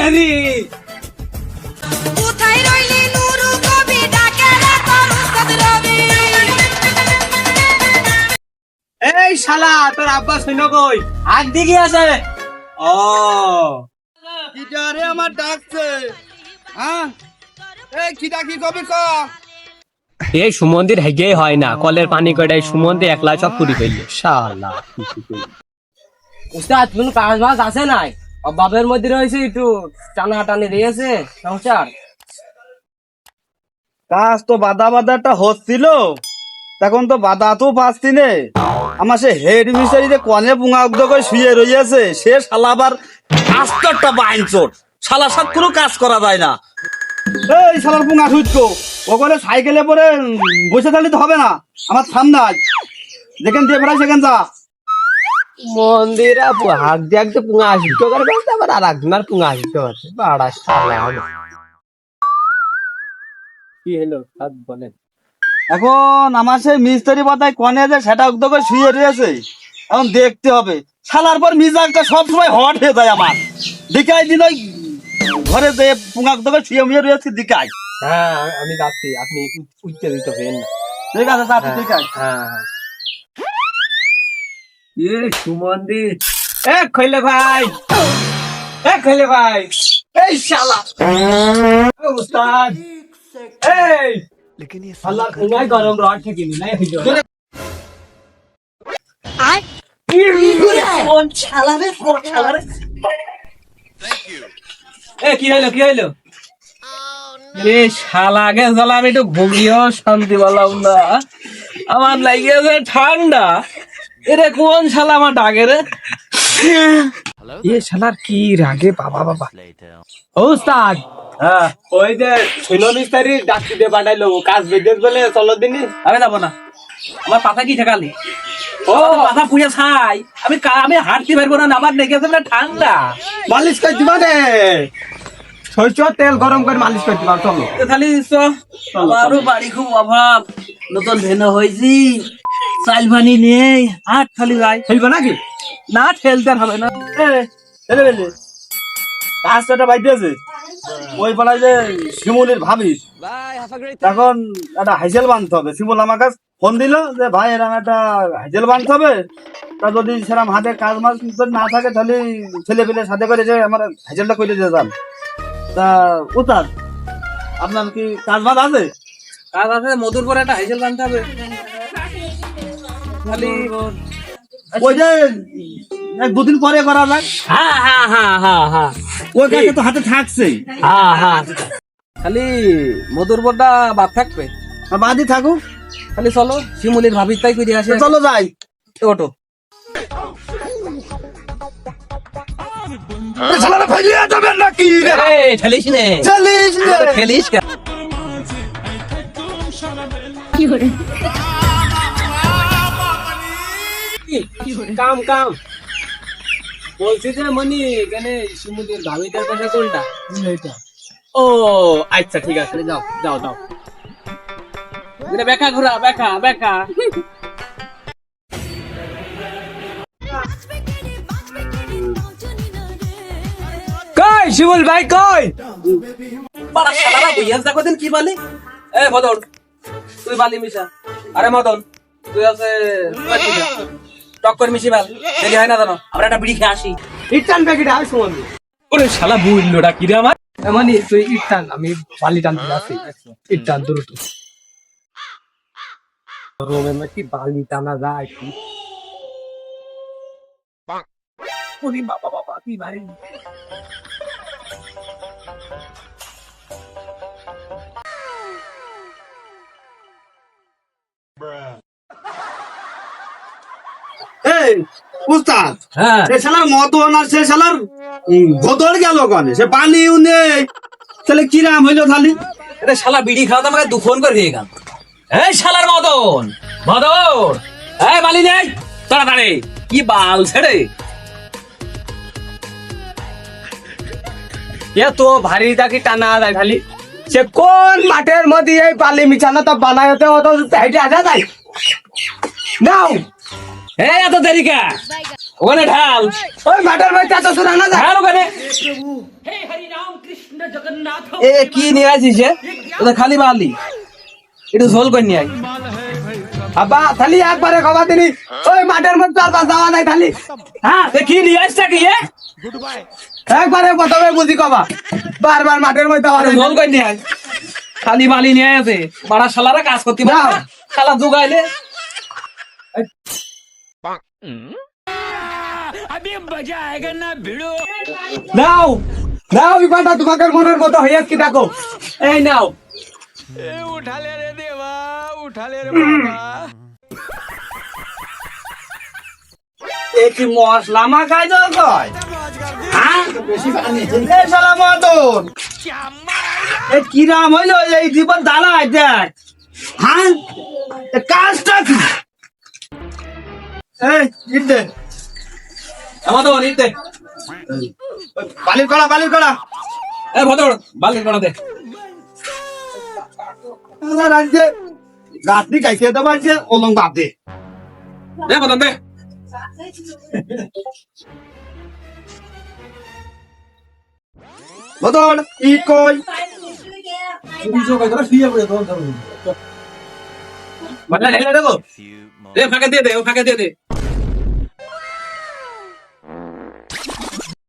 জানি কোথায় রইলি নুরু কবি ডাকে রে তোর উস্তাদ রবি। এই শালা তোর আব্বা শুন কই হাত দিকে আছে ও কিটারে আমার ডাকছে হ্যাঁ এই কিটা কি কবি ক এই সুমন্দির হেগেই হয় না কলের পানি কয়টাই সুমন্দি একলা সব পুরি ফেললে শালা উস্তাদ কোন কাজ বাজ আছে নাই বাপের মধ্যে রয়েছে একটু টানা টানি দিয়েছে সংসার কাজ তো বাদা বাদাটা হচ্ছিল তখন তো বাদা তো পাচ্ছি নে আমার সে হেড মিস্টারি যে কনে পুঙা উগ্ধ করে শুয়ে রইয়াছে সে শালা আবার আস্তরটা বাইনচোর শালা সাত কোনো কাজ করা যায় না এই শালার পুঙা ছুটকো ওখানে সাইকেলে পরে বসে থাকলে তো হবে না আমার সামনে আজ যেখান দিয়ে ফেরাই সেখান যা মন্দির হাত দিয়ে একটু পুঙা আসিত করে বলতে আবার আর একজনের পুঙা আসিত আছে বাড়া শালা কি হলো হাত বলেন এখন আমার সেই মিস্ত্রি পাতায় কনে যে সেটা উগ্ধ করে শুয়ে রয়েছে এখন দেখতে হবে শালার পর মিজাজটা সবসময় হট হয়ে যায় আমার দিকাই দিন ওই ঘরে যে পুঙা উগ্ধ করে শুয়ে মুয়ে রয়েছে দিকাই হ্যাঁ আমি যাচ্ছি আপনি উচ্চারিত হবেন না ঠিক আছে তা ঠিক আছে হ্যাঁ এ সুমন্দি এ কইলে ভাই এই শালা ও উস্তাদ এই শালা পুঙ্গাই গরম রড থেকে নি নাই হইলো আর কোন শালা রে এ কি হইলো এ শালা আগে জ্বালা আমি একটু ঘুমিয়েও শান্তি পেলাম না আমার লাগিয়েছে ঠান্ডা এরে কোন শালা আমার ডাকে রে এ শালার কি রাগে বাবা ওস্তাদ হ্যাঁ ওই যে ছিল মিস্ত্রি ডাক্তি দিয়ে পাঠাইলো কাজ বেঁধে বলে চলো দিনই আমি যাবো না আমার পাতা কি ঠেকালি ও পাতা পুড়ে ছাই আমি হাঁটতে পারবো না আমার লেগেছে ঠান্ডা মালিশ করে দিবা রে সরষে তেল গরম করে মালিশ করে দিবা চলো খালি আমারও বাড়ি খুব অভাব নতুন ভেনো হয়েছি চাল পানি নেই হাট খালি ভাই খেলবে নাকি না ঠেলতে আর হবে না কাজটা বাইতে আছে ওই পাড়ায় যে শিমুলির ভাবিস এখন একটা হাইজেল বাঁধতে হবে শিমুল আমার কাছে ফোন দিল যে ভাই এরকম একটা হাইজেল বাঁধতে হবে তা যদি সেরকম হাতে কাজ মাছ যদি না থাকে তাহলে ছেলে পেলে সাথে করে যে আমার হাইজেলটা করে যেতাম তা উতার আপনার কি কাজ বাজ আছে কাজ আছে মধুর পরে একটা হাইজেল বানতে হবে খালি ওই যে এক দুদিন পরে করা যায় হ্যাঁ ওই কাজটা তো হাতে থাকছে খালি মধুর পরটা বাদ থাকবে বাদি থাকুক খালি চলো শিমুলির ভাবি তাই করে আসে চলো যাই ওটো ঠেলিস নে খেলিস কাম বলছি যে মনি কেন শিমুলির ভাবিটার পাশে কোনটা ও আচ্ছা ঠিক আছে যাও বেকা ঘোরা বেকা কই শিমুল ভাই কই পাড়া শালারা বইয়া দেখো দিন কি বলে এ মদন তুই বালি মিশা আরে মদন তুই আছে টক্কর মিশি বাল দেরি হয় না জানো আমরা একটা বিড়ি খেয়ে আসি ইটান প্যাকেট আর সুমন্দি ওরে শালা বুইলোটা কি রে আমার মানে তুই ইটান আমি বালি টানতে যাচ্ছি ইটান দ্রুত রোমে নাকি বালি টানা যায় কি ওরে বাবা কি ভাই এই উস্তাদ হ্যাঁ সে শালার মতন আর সে শালার গোদর গেল কানে সে পানিও নেই তাহলে কিরাম হইলো খালি এটা শালা বিড়ি খাওয়া আমাকে দুফোন করে দিয়ে গেল এই শালার মদন এই বালি নেই তাড়াতাড়ি কি বাল ছেড়ে এত ভারী তাকে টানা যায় খালি সে কোন মাঠের মধ্যে এই বালি মিছানা তো বানাইতে হতো হেঁটে আসা যায় নাও এই এত দেরি কা ওখানে ঢাল ওই মাঠের মধ্যে এত শোনা না ঢাল ওখানে এ কি নিয়ে আসিস ওটা খালি বালি একটু ঝোল করে নিয়ে আয় আব্বা খালি একবারে খাওয়া দিনি ওই মাঠের মধ্যে আর বাস যাওয়া নাই খালি হ্যাঁ এ কি নিয়ে আসছে কি একবারে প্রথমে বুঝি কবা বারবার মাঠের মধ্যে যাওয়া নাই। ঝোল করে নিয়ে আয় খালি বালি নিয়ে আছে বাড়া শালারা কাজ করতে পারে না। শালা জোগাইলে নাও নাও বিপাটা তোমাকে মনের মতো হইয়া কি দেখো এই নাও এ কি মশলা মাখাই তো কয় হ্যাঁ এই শালা মদন এ কি রাম হইলো এই জীবন দাঁড়ায় দেখ হ্যাঁ এ কাজটা কি এই ইট দে আমার তো নিতে বালির কড়া এ ভদর বালি করে দে আমার রাজ্যে রাত্রি খাইছে তো বাজছে অলং বাদ দে দে ভদর দে মদন ইট কই দে ফাঁকে দিয়ে দে ও ফাঁকে দিয়ে দে